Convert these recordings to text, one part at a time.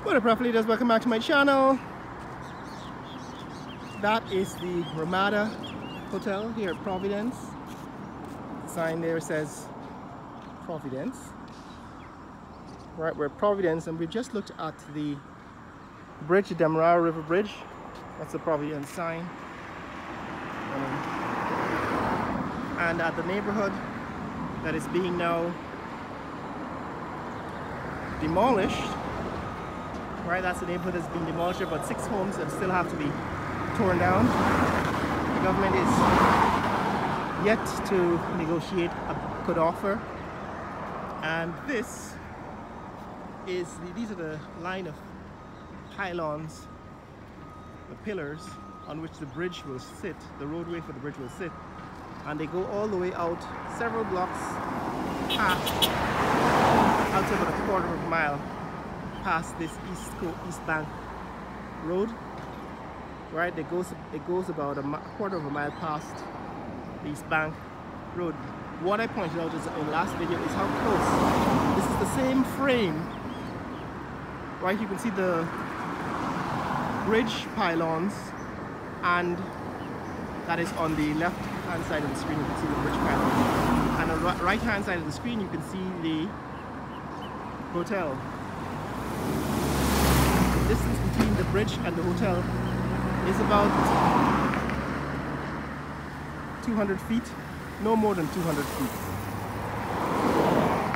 What up, Prof Leaders? Welcome back to my channel. That is the Demerara Hotel here at Providence. The sign there says Providence. Right, we're at Providence and we've just looked at the bridge, the Demerara River Bridge. That's the Providence sign. And at the neighborhood that is being now demolished. Right, that's the neighborhood that's being demolished. There are about 6 homes that still have to be torn down. The government is yet to negotiate a good offer. And these are the line of pylons, the pillars on which the bridge will sit, the roadway for the bridge will sit. And they go all the way out several blocks past, out to about a quarter of a mile past this East Bank Road. Right, it goes about a quarter of a mile past the East Bank Road. What I pointed out in the last video is how close. This is the same frame. Right, you can see the bridge pylons, and that is on the left hand side of the screen. You can see the bridge pylons, and on the right hand side of the screen you can see the hotel. The distance between the bridge and the hotel is about 200 feet, no more than 200 feet.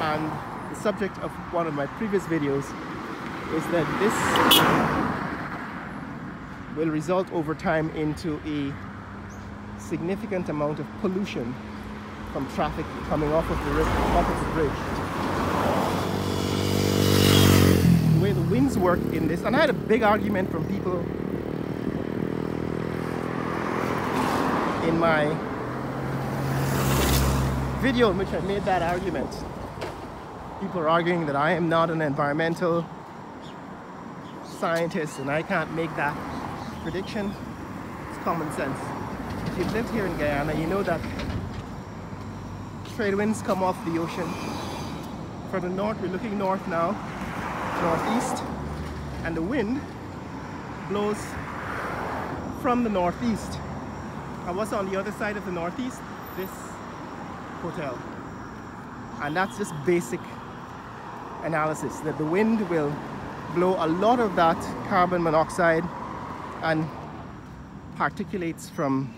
And the subject of one of my previous videos is that this will result over time into a significant amount of pollution from traffic coming off of the river, off of the bridge. The way the winds work in this, and I had a big argument from people in my video in which I made that argument. People are arguing that I am not an environmental scientist and I can't make that prediction. It's common sense. If you've lived here in Guyana, you know that trade winds come off the ocean. From the north, we're looking north now, northeast, and the wind blows from the northeast. And what's on the other side of the northeast? This hotel. And that's just basic analysis, that the wind will blow a lot of that carbon monoxide and particulates from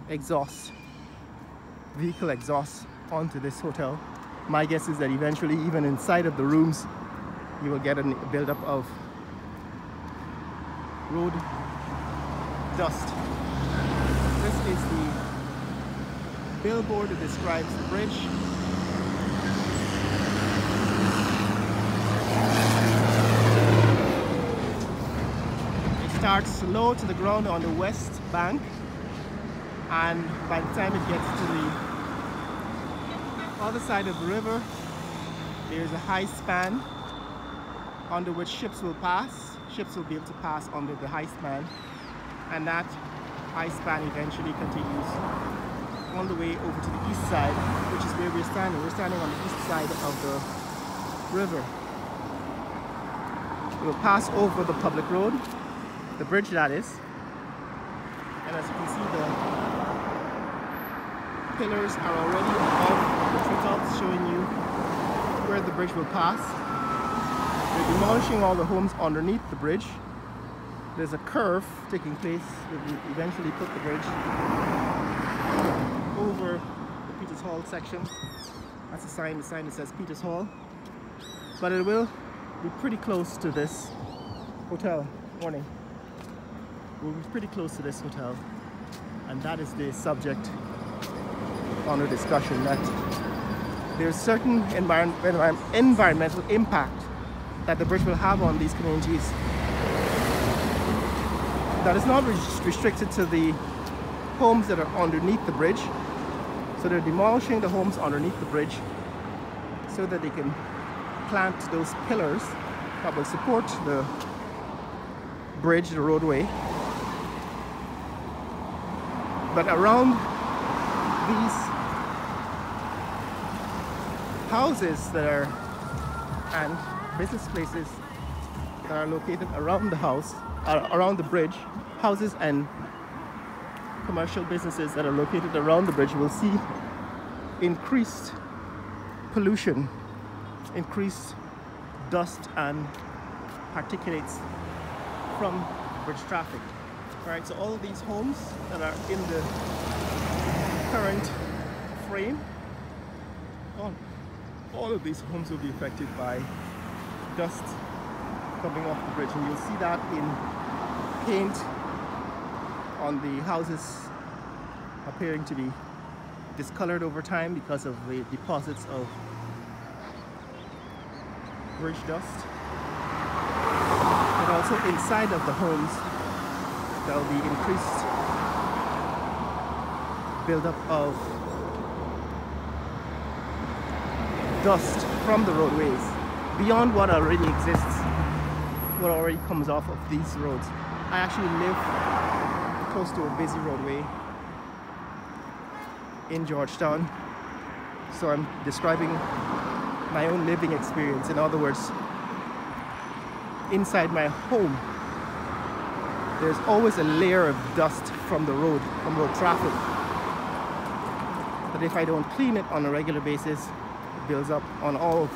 exhaust, vehicle exhaust, onto this hotel. My guess is that eventually, even inside of the rooms, you will get a buildup of road dust. This is the billboard that describes the bridge. It starts low to the ground on the west bank, and by the time it gets to the other side of the river, there's a high span under which ships will pass. Ships will be able to pass under the high span, and that high span eventually continues all the way over to the east side, which is where we're standing. We're standing on the east side of the river. We'll pass over the public road, the bridge that is, and as you can see, the pillars are already above the treetops, showing you where the bridge will pass. We're demolishing all the homes underneath the bridge. There's a curve taking place that will eventually put the bridge over the Peters Hall section. That's the sign that says Peters Hall. But it will be pretty close to this hotel. Warning. We'll be pretty close to this hotel. And that is the subject on our discussion, that there's certain environmental impact that the bridge will have on these communities that is not restricted to the homes that are underneath the bridge. So they're demolishing the homes underneath the bridge so that they can plant those pillars that will support the bridge, the roadway. But around these houses that are, and business places that are located around the house, around the bridge, houses and commercial businesses that are located around the bridge, will see increased pollution, increased dust and particulates from bridge traffic. Alright, so all of these homes that are in the current frame, all of these homes will be affected by dust coming off the bridge, and you'll see that in paint on the houses appearing to be discolored over time because of the deposits of bridge dust. And also inside of the homes there will be increased buildup of dust from the roadways beyond what already exists, what already comes off of these roads. I actually live close to a busy roadway in Georgetown, so I'm describing my own living experience. In other words, inside my home there's always a layer of dust from the road, from road traffic, but if I don't clean it on a regular basis, it builds up on all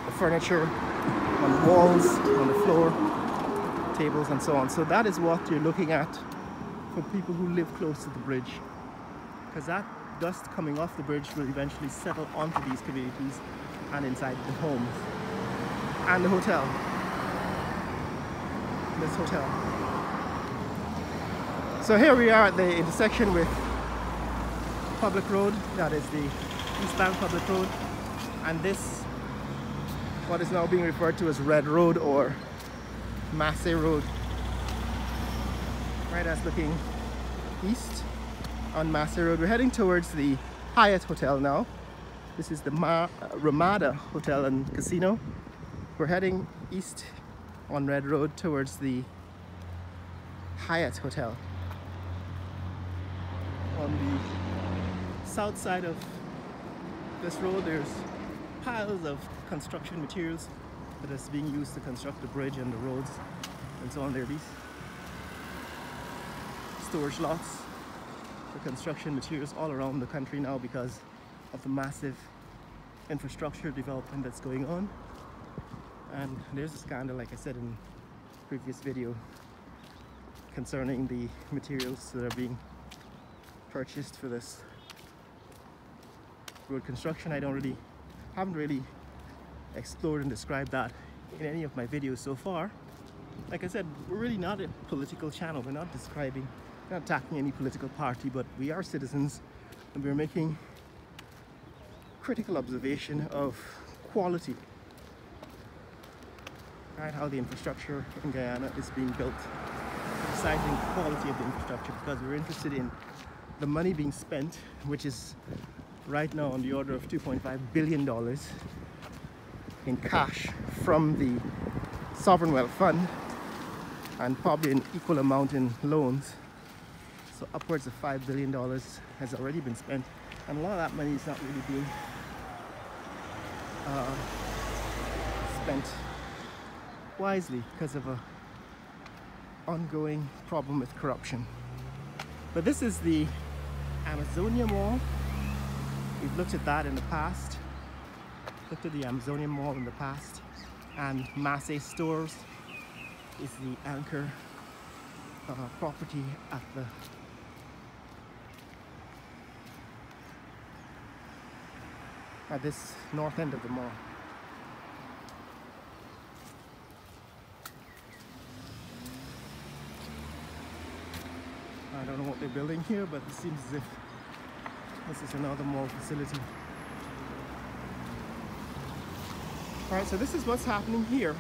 the furniture, on walls, on the floor, tables and so on. So that is what you're looking at for people who live close to the bridge, because that dust coming off the bridge will eventually settle onto these communities and inside the homes and the hotel, this hotel. So here we are at the intersection with Public Road, that is the eastbound Public Road, and this, what is now being referred to as Red Road or Massey Road. Right, that's looking east on Massey Road. We're heading towards the Hyatt Hotel now. This is the Ramada Hotel and Casino. We're heading east on Red Road towards the Hyatt Hotel. On the south side of this road there's piles of construction materials that is being used to construct the bridge and the roads and so on. There are these storage lots for construction materials all around the country now because of the massive infrastructure development that's going on. And there's a scandal, like I said in the previous video, concerning the materials that are being purchased for this road construction. I haven't really explored and described that in any of my videos so far. Like I said, we're really not a political channel. We're not attacking any political party, but we are citizens and we're making critical observation of quality. Right, how the infrastructure in Guyana is being built, deciding the quality of the infrastructure, because we're interested in the money being spent, which is right now on the order of $2.5 billion in cash from the Sovereign Wealth Fund, and probably an equal amount in loans. So upwards of $5 billion has already been spent, and a lot of that money is not really being spent wisely because of an ongoing problem with corruption. But this is the Amazonia Mall. We've looked at that in the past, looked at the Amazonia Mall in the past, and Massey Stores is the anchor property at this north end of the mall. I don't know what they're building here, but it seems as if this is another mall facility. Alright, so this is what's happening here.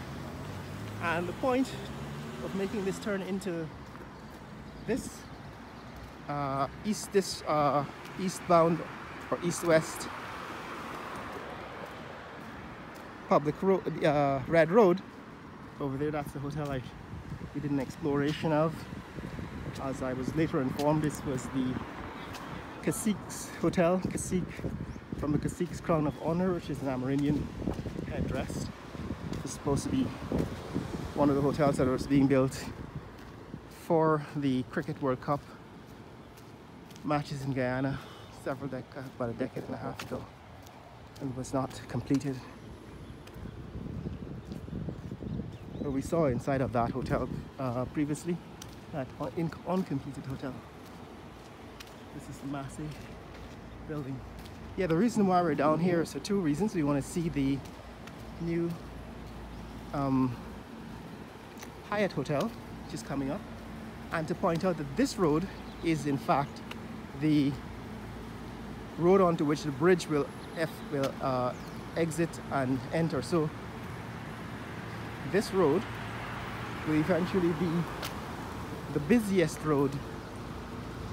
And the point of making this turn into this eastbound or east-west public road, Red Road, over there, that's the hotel we did an exploration of. As I was later informed, this was the Cacique's Hotel, Cacique, from the Cacique's Crown of Honor, which is an Amerindian headdress. It's supposed to be one of the hotels that was being built for the Cricket World Cup matches in Guyana about a decade and a half ago, and was not completed. But we saw inside of that hotel previously, that uncompleted hotel. This is the massive building. Yeah, the reason why we're down here is for two reasons. We want to see the new Hyatt Hotel, which is coming up, and to point out that this road is in fact the road onto which the bridge will exit and enter. So this road will eventually be the busiest road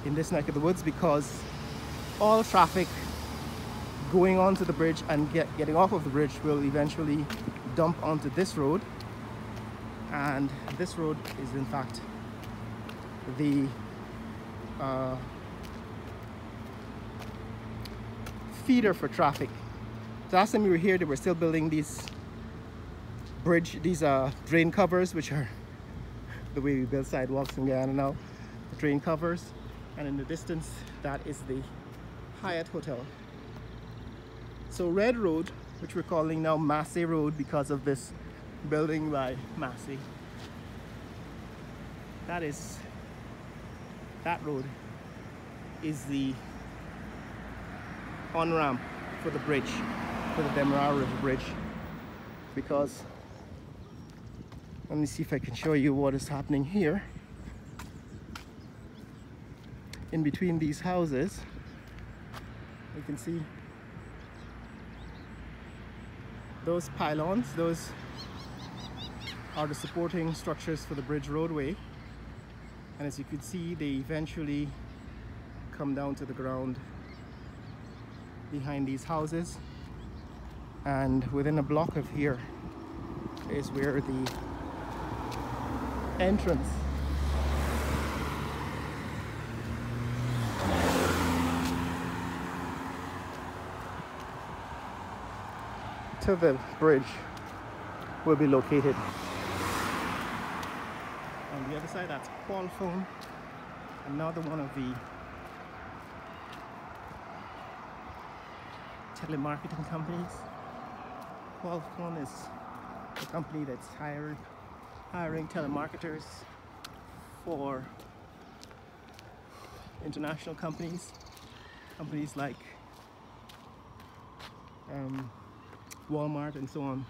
in this neck of the woods, because all traffic going onto the bridge and getting off of the bridge will eventually dump onto this road, and this road is in fact the feeder for traffic. The last time we were here, they were still building these drain covers, which are the way we build sidewalks in Guyana now, the drain covers. And in the distance, that is the Hyatt Hotel. So Red Road, which we're calling now Massey Road because of this building by Massey, that road is the on-ramp for the bridge, for the Demerara River Bridge. Because, let me see if I can show you what is happening here. In between these houses, you can see those pylons. Those are the supporting structures for the bridge roadway, and as you can see, they eventually come down to the ground behind these houses, and within a block of here is where the entrance to the bridge will be located. On the other side, that's Qualphone, another one of the telemarketing companies. Qualphone is a company that's hiring telemarketers for international companies like Walmart and so on.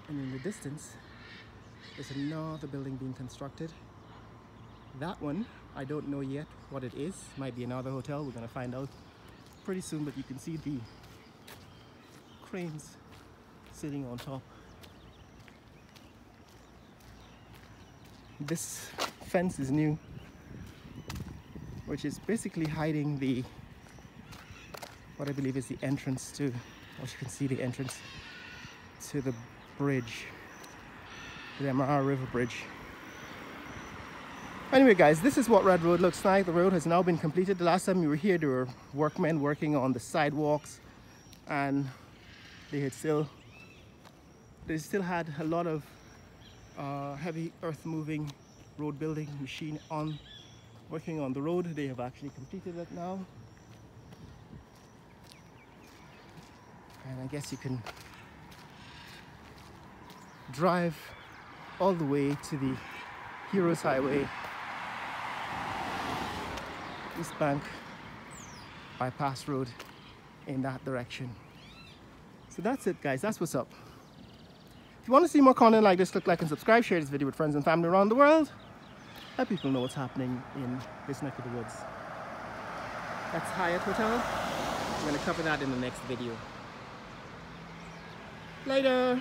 And in the distance, there's another building being constructed. That one, I don't know yet what it is. Might be another hotel. We're gonna find out pretty soon, but you can see the cranes sitting on top. This fence is new, which is basically hiding the, what I believe is the entrance to, as you can see, the entrance to the bridge, the Demerara River Bridge. Anyway guys, this is what Red Road looks like. The road has now been completed. The last time we were here, there were workmen working on the sidewalks, and they still had a lot of heavy earth moving road building machine working on the road. They have actually completed it now, and I guess you can drive all the way to the Heroes Highway East Bank bypass road in that direction. So that's it guys, that's what's up. If you want to see more content like this, click like and subscribe, share this video with friends and family around the world. Let people know what's happening in this neck of the woods. That's Hyatt Hotel. I'm going to cover that in the next video. Later!